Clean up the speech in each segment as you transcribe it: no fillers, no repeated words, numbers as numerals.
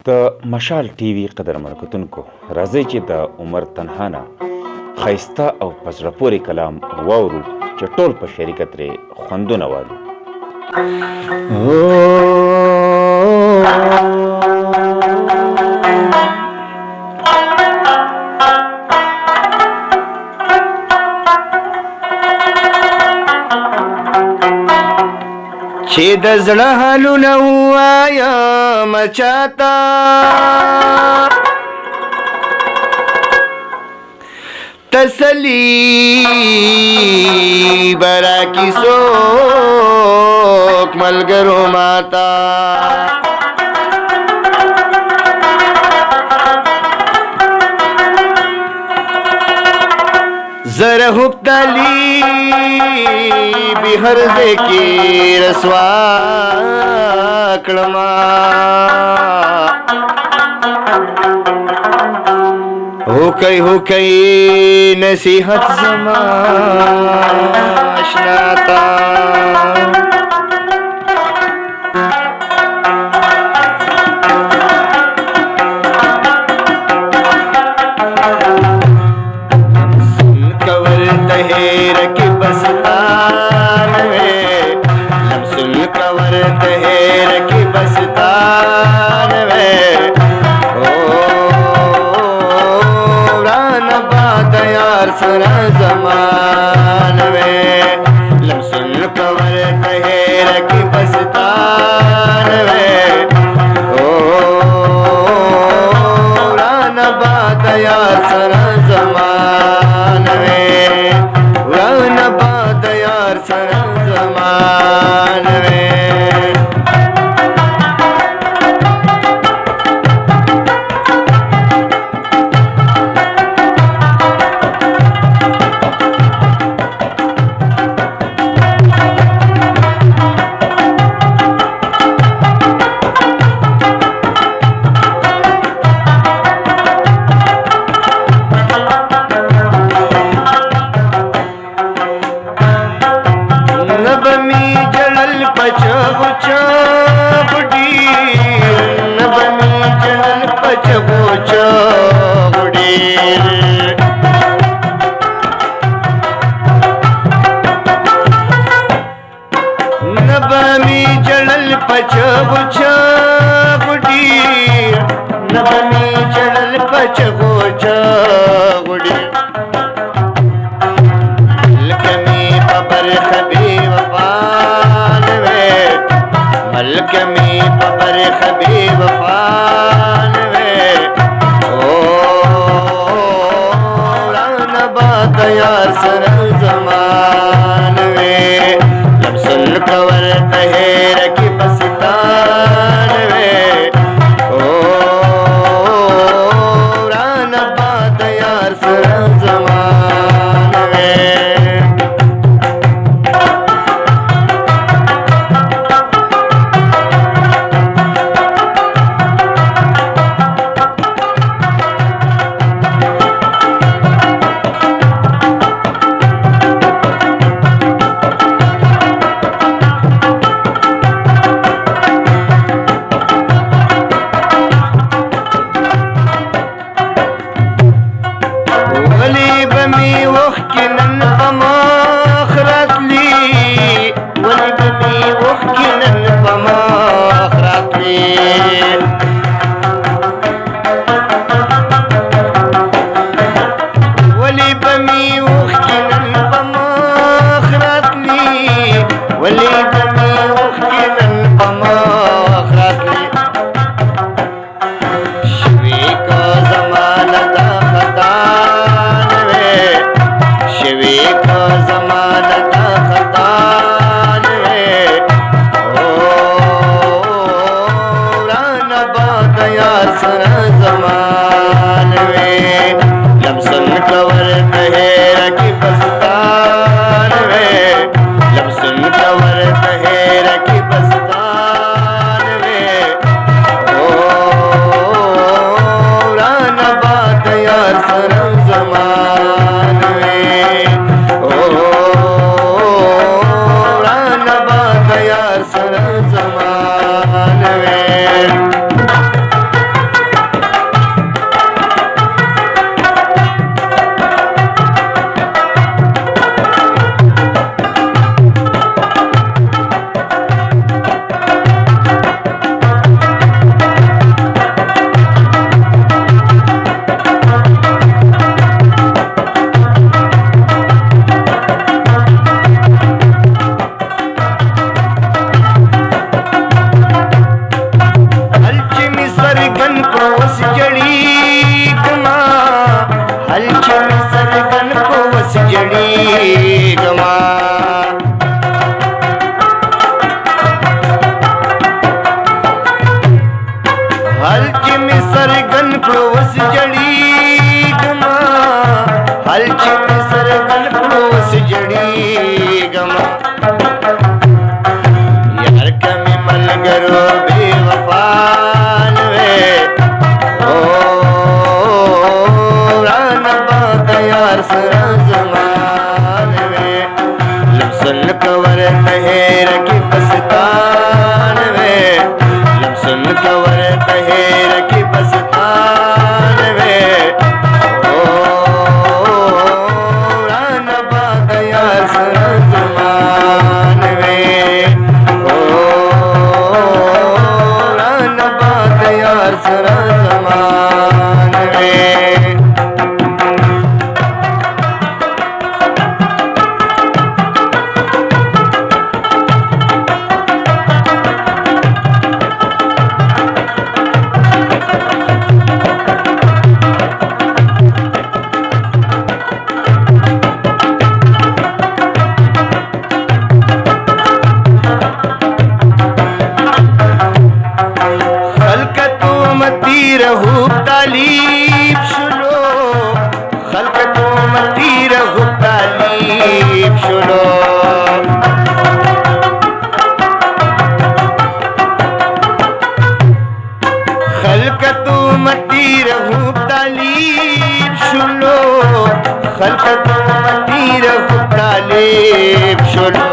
د مشال ټي وي قدرمنو کتونکو راځئ چې د عمر تنها نه ښایسته او په زړه پورې کلام واورو چې ټول په شریکه ترې خوندونه والو. چې د زړه حالونه ووایم چاته تسلی براکي څوک ملګرو ماته زره مبتلی به هر ځای کې رسوا کړما هوکئ نصیحت زما اشنا تا سرا زمان وے لمسن کور تہیر کی بستان وے ران باد یار سرا زمان وے ران باد یار سرا زمان وے یار سر زمان وے لمسن کور تہیر کی بستان وے ران باد یار سر زمان وے हलची में सरगन प्रोवस जड़ी गमा हलची में सरगन प्रोवस जड़ी गमा यार कमी मल गरो बेवफान वे ओ रान बात यार सरजमान वे लमसन कवर तहेर की पस्तान वे लमसन कवर तहेर की पस्तान वे ओ रान बात यार सरजमान वे ओ रान बात यार सरजमान वे रहू तालीब सुनो खल्क तो मती रहू तालीब सुनो खल्क तो मती रहू तालीब सुनो खल्क तो मती रहू तालीब सुनो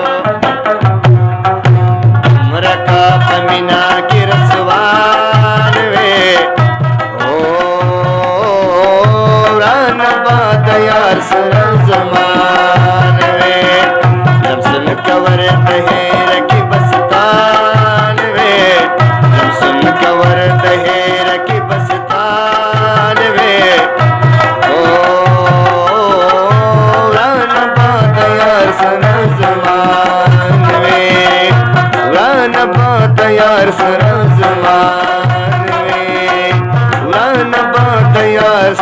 उम्र का कमीना के रसवान वे यार सरजमान वे लमसन कवर तहेर की बस्तान वे लमसन कवर तहेर की बस्तान वे ओ रान बात यार सरजमान वे रान बात यार सरजमान वे रान बात यार